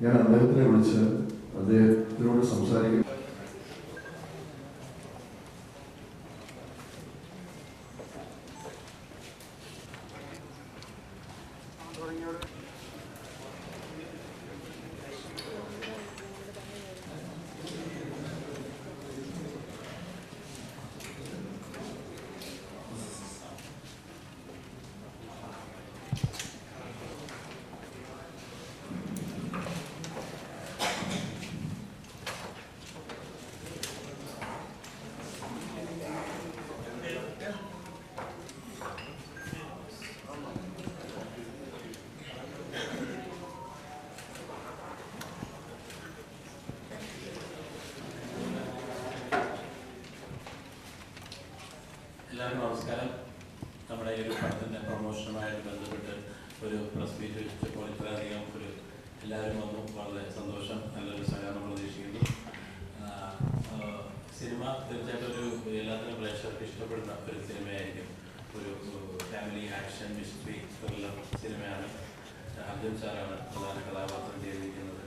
ഞാൻ അദ്ദേഹത്തിനെ വിളിച്ച് അദ്ദേഹത്തിനോട് സംസാരിക്കും. എല്ലാവർക്കും നമസ്കാരം. നമ്മുടെ ഈ ഒരു പടത്തിൻ്റെ പ്രൊമോഷനുമായിട്ട് ബന്ധപ്പെട്ട് ഒരു പ്രസ് മീറ്റ് വെച്ചപ്പോൾ ഇത്രയധികം എല്ലാവരും വന്നു. വളരെ സന്തോഷം, നല്ലൊരു സഹകരണം പ്രതീക്ഷിക്കുന്നു. സിനിമ തീർച്ചയായിട്ടും എല്ലാത്തിനും പ്രേക്ഷകർക്ക് ഇഷ്ടപ്പെടുന്ന ഒരു സിനിമയായിരിക്കും. ഒരു ഫാമിലി ആക്ഷൻ മിസ്റ്ററി ത്രില്ലർ സിനിമയാണ്. അർജുൻ സാറാണ് പ്രധാന കഥാപാത്രം ചെയ്തിരിക്കുന്നത്.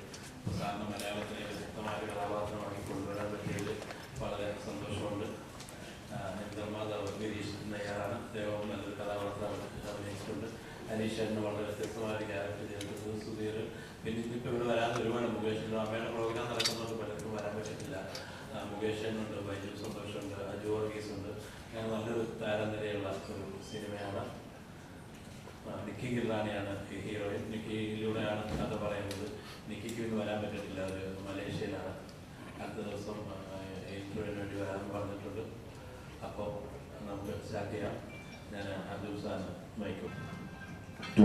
സാറിന് മലയാളത്തിലെ വ്യക്തമായ കഥാപാത്രമാക്കി കൊണ്ടുവരാൻ പറ്റിയത് വളരെ സന്തോഷമുണ്ട്. നിർമ്മാതാവ് ഗിരീഷ് നയ്യാറാണ്. അദ്ദേഹവും നല്ലൊരു കഥാപാത്രം അഭിനയിച്ചിട്ടുണ്ട്. അനീഷേട്ടന് വളരെ വ്യത്യസ്തമായ ഒരു ക്യാരക്ടർ ചെയ്തിട്ടുണ്ട്. സുധീർ, പിന്നെ ഇന്നിപ്പോൾ ഇവിടെ വരാൻ ഒരുപാട് മുകേഷിൻ്റെ അമ്മയുടെ പ്രോഗ്രാം നടക്കുന്നുണ്ട്, പലർക്കും വരാൻ പറ്റത്തില്ല. മുകേഷനുണ്ട്, ബൈജു സന്തോഷമുണ്ട്, അജു വർഗീസുണ്ട്. അങ്ങനെ നല്ലൊരു താരനിരയുള്ള ഒരു സിനിമയാണ്. നിക്കി ഗിർറാണിയാണ് ഈ ഹീറോയിൻ. നിക്കിയിലൂടെയാണ് കഥ പറയുന്നത്. നിക്കിക്ക് ഇന്ന് വരാൻ പറ്റത്തില്ല, ഒരു മലേഷ്യയിലാണ്. അടുത്ത ദിവസം ഇന്റർവ്യൂവിന് വേണ്ടി വരാമെന്ന് പറഞ്ഞിട്ടുണ്ട്. അപ്പോൾ നമുക്ക് സ്റ്റാർട്ട് ചെയ്യാം. ഞാൻ അബ്ദുൽ സാറിന് മൈക്കും. To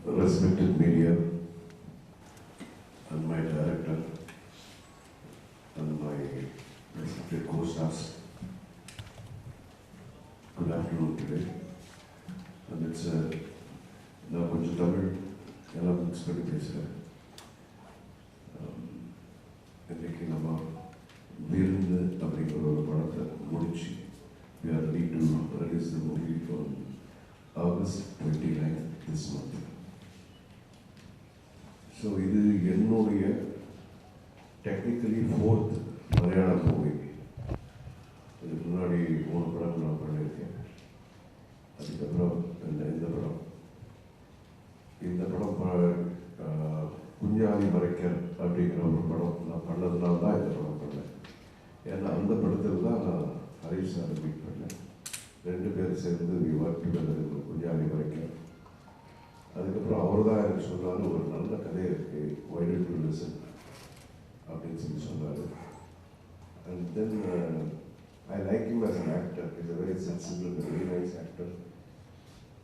the respected media and my director and my respected co-stars, good afternoon today. And it's now கொஞ்சம் தமிழ் எல்லாம் மிக்ஸ் பண்ணி பேசுகிறேன். இன்றைக்கி நம்ம விருந்து அப்படிங்கிற ஒரு படத்தை முடிச்சு we are ready to release the movie on August 29 this month. So இது என்னுடைய டெக்னிக்கலி 4th மலையாளம் மூவி. இதுக்கு முன்னாடி 3 படங்கள் நான் பண்ணியிருக்கேன். அதுக்கப்புறம் இந்த படம் குஞ்சாலி மறைக்கர் அப்படிங்கிற ஒரு படம் நான் பண்ணதுனால தான் இந்த படம் பண்ணேன். ஏன்னா அந்த படத்தில் தான் நான் ஹரிஷ் சாரை மீட் பண்ணேன். 2 பேர் சேர்ந்து வி ஒர்க் டுகெதர் குஞ்சாலி மறைக்கர். அதுக்கப்புறம் அவர் தான் எனக்கு சொன்னார், ஒரு நல்ல கதை இருக்குது, ஒய் டோன்ட் யூ லிசன் அப்படின்னு சொன்னார். And then I like him as an actor. Is a very sensible, very nice actor.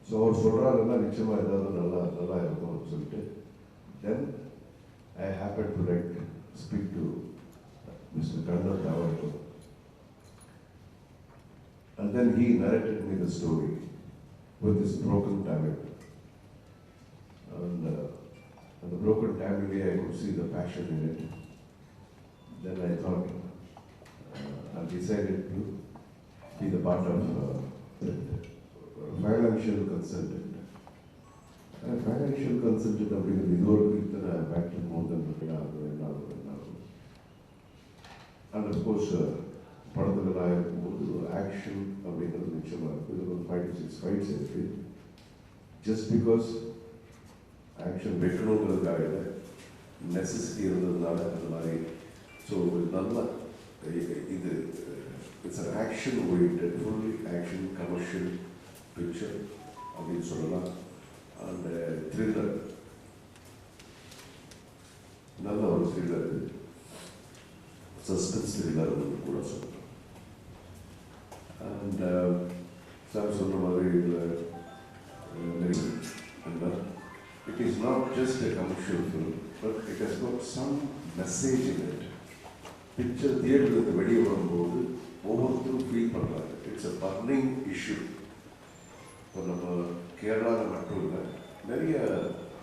So அவர் சொல்கிறாருன்னா நிச்சயமாக ஏதாவது நல்லா இருக்கும்னு சொல்லிட்டு then I happen to like speak to Mr. Kannan Davarko. And then he narrated me the story with his broken Tamil. And the broken Tamil, I could see the passion in it. Then I thought, I decided to be the part of financial consultant. Financial consultant அப்படிங்கிறது இதுவரைக்கும் இத்தனை factor more then and of course படத்தில் நான் இருக்கும்போது action அப்படிங்கிறது நிச்சயமாக இருக்கும். இது ஒரு 5 to 6 ஃபைட்ஸ் இருக்குது. ஜஸ்ட் பிகாஸ் ஆக்ஷன் வைக்கணுங்கிறதுக்காக இல்லை, நெசசிட்டி இருந்ததுனால அந்த மாதிரி. ஸோ நல்லா இது it's an action oriented, fully action commercial picture அப்படின்னு சொல்லலாம். அண்ட் த்ரில்லர், நல்ல ஒரு த்ரில்லர், இது சஸ்பென்ஸ் த்ரில்லர் கூட சொல்லலாம். அண்ட் சார் சொன்ன மாதிரி இதில் it is not just a commercial film, but it has got some message in it. Picture theatre வெளியே வரும்போது ஒவ்வொருத்தரும் ஃபீல் பண்ணுறாங்க. It's a burning issue. இப்போ நம்ம கேரளாவில் மட்டும் இல்லை, நிறைய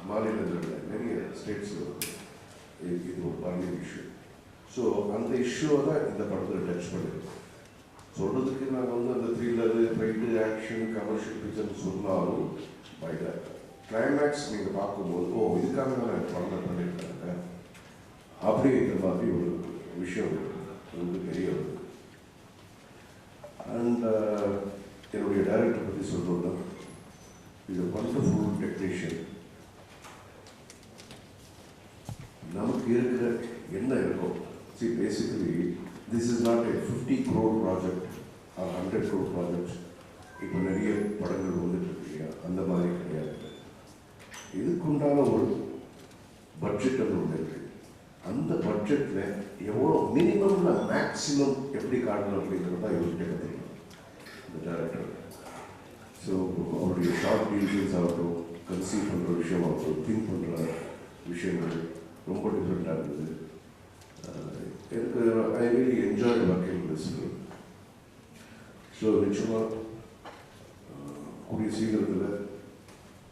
மாநிலங்களில் நிறைய ஸ்டேட்ஸில் இது ஒரு பர்னிங் இஷ்யூ. ஸோ அந்த இஷ்யூவை தான் இந்த படத்தில் டச் பண்ணியிருக்கோம். சொல்கிறதுக்கு நாங்கள் அந்த த்ரில்லரு, ஃபைட்டு, ஆக்ஷன், கமர்ஷியல் பிக்சர்னு சொன்னாலும் பை தட் கிளைமேக்ஸ் நீங்கள் பார்க்கும்போது இதுக்காக தான் நான் படம் பண்ணியிருக்காங்க அப்படிங்கிற மாதிரி ஒரு விஷயம் வந்து தெரிய வருது. அண்ட் என்னுடைய டைரக்டர் பற்றி சொல்லணும்னா இது வண்டர்ஃபுல் டெக்னீஷியன். நமக்கு இருக்கிற என்ன இருக்கும், see basically this is not a 50 crore project or 100 crore project. இப்போ நிறைய படங்கள் வந்துட்டு இருக்கு இல்லையா, அந்த மாதிரி கிடையாது. இதுக்குண்டான ஒரு பட்ஜெட் அது ஒன்று இருக்கு. அந்த பட்ஜெட்டில் எவ்வளோ மினிமம்ல மேக்ஸிமம் எப்படி காட்டணும் அப்படிங்கிறது தான் இவர்கிட்ட கற்றுக்கலாம் இந்த டேரக்டர். ஸோ அவருடைய ஷார்ட் டீட்டெயில்ஸ் ஆகட்டும், கன்சீவ் பண்ணுற விஷயம் ஆகட்டும், திங்க் பண்ணுற விஷயங்கள் ரொம்ப டிஃப்ரெண்ட்டாக இருந்தது. எனக்கு I really enjoy working this film. So நிச்சயமாக கூடிய சீக்கிரத்தில்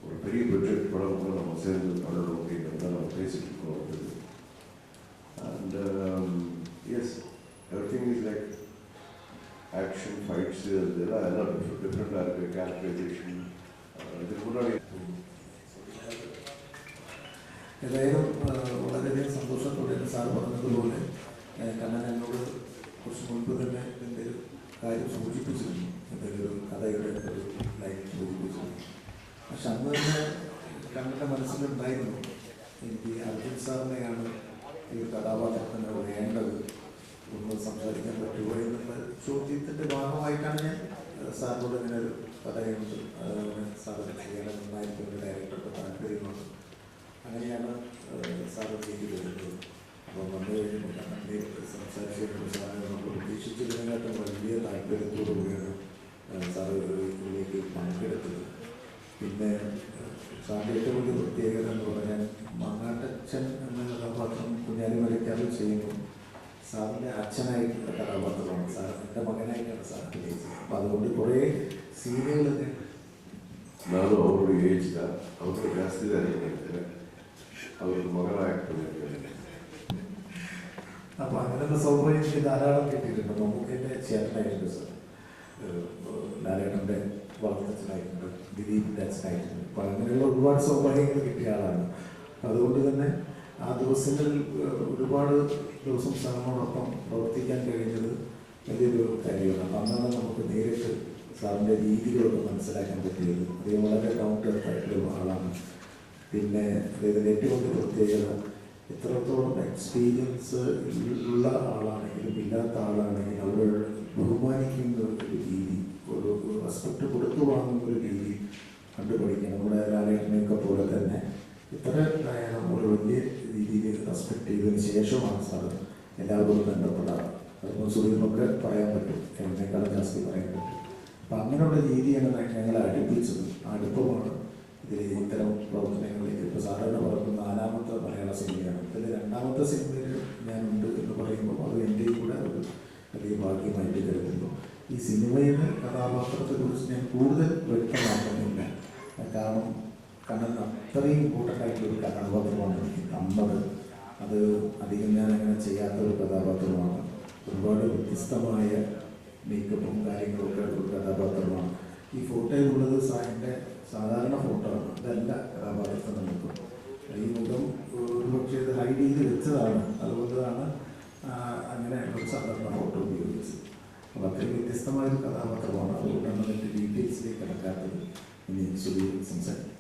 ஒரு பெரிய பட்ஜெட் படம் கூட நம்ம சேர்ந்து பண்ணணும் அப்படிங்கிறத நம்ம பேசிட்டு இருக்கோம். And yes, everything is like action, fights, இதெல்லாம் எல்லாம் டிஃப்ரெண்ட்டாக இருக்குது. கேரக்டரைசேஷன் இதுக்கு முன்னாடி ഏതായാലും വളരെയധികം സന്തോഷത്തോടെ സാർ പറഞ്ഞതുപോലെ കണ്ണൻ എന്നോട് കുറച്ച് മുൻപ് തന്നെ എൻ്റെ ഒരു കാര്യം സൂചിപ്പിച്ചിരുന്നു, എൻ്റെ ഒരു കഥയുടെ ഒരു ലൈൻ സൂചിപ്പിച്ചിരുന്നു. പക്ഷെ അന്ന് തന്നെ കണ്ണൻ്റെ മനസ്സിലുണ്ടായിരുന്നു എനിക്ക് അർജുൻ സാറിനെയാണ് ഈ ഒരു കഥാപാത്രത്തിന് വേണ്ടത്, ഒന്ന് സംസാരിക്കാൻ പറ്റുമോ എന്നുള്ള ചോദ്യത്തിൻ്റെ ഭാഗമായിട്ടാണ് ഞാൻ സാറിനോട് ഇങ്ങനെ ഒരു കഥയുണ്ട് സാറിന് ചെയ്യാൻ നന്നായിരിക്കും ഒരു ഡയറക്ടർക്ക് താല്പര്യമുണ്ട്. അങ്ങനെയാണ് സാറ് ചെയ്തു വരുന്നത്. അപ്പോൾ വന്നു കഴിയുമ്പോൾ കണ്ണൻ്റെ സംസാരിച്ചതിനുള്ള സാറിന് നമ്മൾ പ്രതീക്ഷിച്ചതിനെക്കാട്ടും വലിയ താല്പര്യത്തോടു കൂടിയാണ് സാറ് ഇതിലേക്ക് പങ്കെടുത്തത്. പിന്നെ സാറിൻ്റെ ഏറ്റവും വലിയ പ്രത്യേകത എന്ന് പറഞ്ഞാൽ മങ്ങാട്ടച്ഛൻ എന്ന കഥാപാത്രം കുഞ്ഞാലി മരക്കാരിൽ ചെയ്യുമ്പോൾ സാറിൻ്റെ അച്ഛനായിട്ടുള്ള കഥാപാത്രമാണ് സാർ, എൻ്റെ മകനായിട്ടാണ് സാർ അഭിനയിച്ചത്. അപ്പോൾ അതുകൊണ്ട് കുറേ സീനുകളൊക്കെ ನಾನು ಅವರುடைய ಏಜ್ ಅವರು ಜಾಸ್ತಿ ಇದ್ದಾರೆ, അവർക്ക് മകളായിട്ട് பண்ணியிருக்காங்க. അപ്പോൾ അങ്ങനെയുള്ള സൗകര്യം എനിക്ക് ധാരാളം കിട്ടിയിട്ടുണ്ട്. മമ്മൂക്കിൻ്റെ ചേട്ടനായിട്ടുണ്ട് സാർ, ലാലേട്ടൻ്റെ വളർത്തച്ഛനായിട്ടുണ്ട്, ദിലീപിൻ്റെ അച്ഛനായിട്ടുണ്ട്. അപ്പോൾ അങ്ങനെയുള്ള ഒരുപാട് സൗഭാഗ്യങ്ങൾ കിട്ടിയ ആളാണ്. അതുകൊണ്ട് തന്നെ ആ ദിവസങ്ങളിൽ ഒരുപാട് ദിവസം സാറിനോടൊപ്പം പ്രവർത്തിക്കാൻ കഴിഞ്ഞത് വലിയൊരു കാര്യമാണ്. അപ്പം അന്നാണ് നമുക്ക് നേരിട്ട് സാറിൻ്റെ രീതികളൊക്കെ മനസ്സിലാക്കാൻ പറ്റിയത്. അദ്ദേഹം വളരെ ഡൗൺ ടു എർത്ത് ആയിട്ടുള്ള ആളാണ്. പിന്നെ അദ്ദേഹത്തിൻ്റെ ഏറ്റവും വലിയ പ്രത്യേകത എത്രത്തോളം എക്സ്പീരിയൻസ് ഉള്ള ആളാണെങ്കിലും ഇല്ലാത്ത ആളാണെങ്കിലും അവർ ബഹുമാനിക്കുന്ന ഒരു രീതി, ഒരു റെസ്പെക്റ്റ് കൊടുത്തു വാങ്ങുന്ന ഒരു രീതി കണ്ടുപിടിക്കണം. നമ്മുടെ ലാലേട്ടനെയൊക്കെ പോലെ തന്നെ ഇത്ര ഒരു വലിയ രീതിയിൽ റെസ്പെക്റ്റ് ചെയ്തതിന് ശേഷമാണ് സാർ എല്ലാവരോടും ബന്ധപ്പെടാറ്. അതിപ്പോൾ സുഖമൊക്കെ പറയാൻ പറ്റും, എന്നേക്കാളും ജാസ്തി പറയാൻ പറ്റും. അപ്പം അങ്ങനെയുള്ള രീതിയാണ് ഞങ്ങളെ അടുപ്പിച്ചത്. ആ അടുപ്പമാണ് ഇതിൽ ഇത്തരം പ്രവർത്തനങ്ങളിലേക്ക്. ഇപ്പോൾ സാധാരണ പറയുന്നത് 4ാമത്തെ മലയാള സിനിമയാണ്. ഇതിൽ 2ാമത്തെ സിനിമയിൽ ഞാനുണ്ട് എന്ന് പറയുമ്പോൾ അത് എൻ്റെയും കൂടെ ഒരു വലിയ ഭാഗ്യമായിട്ട് കരുതുന്നു. ഈ സിനിമയിലെ കഥാപാത്രത്തെക്കുറിച്ച് ഞാൻ കൂടുതൽ വ്യക്തമാക്കുന്നില്ല, കാരണം അത്രയും ഇമ്പോർട്ടൻ്റ് ആയിട്ടുള്ളൊരു കഥാപാത്രമാണ് എനിക്ക് തന്നത്. അത് അധികം ഞാൻ അങ്ങനെ ചെയ്യാത്തൊരു കഥാപാത്രമാണ്. ഒരുപാട് വ്യത്യസ്തമായ മേക്കപ്പും കാര്യങ്ങളൊക്കെ ഒരു കഥാപാത്രമാണ്. ഈ ഫോട്ടോയിലുള്ളത് എൻ്റെ സാധാരണ ഫോട്ടോ ആണ്, അതല്ല കഥാപാത്രത്തെ നമുക്ക്. ഈ മുഖം ഒരുപക്ഷെ ഇത് ഹൈഡ് ചെയ്ത് വെച്ചതാണ്, അതുകൊണ്ടാണ് അങ്ങനെ ഒരു സാധാരണ ഫോട്ടോ ഉപയോഗിച്ചത്. അപ്പോൾ അത്രയും വ്യത്യസ്തമായൊരു കഥാപാത്രമാണ്. അതുകൊണ്ടാണ് അതിൻ്റെ ഡീറ്റെയിൽസിലേക്ക് കിടക്കാത്തത്. ഇനി ശരി സംസാരിക്കും.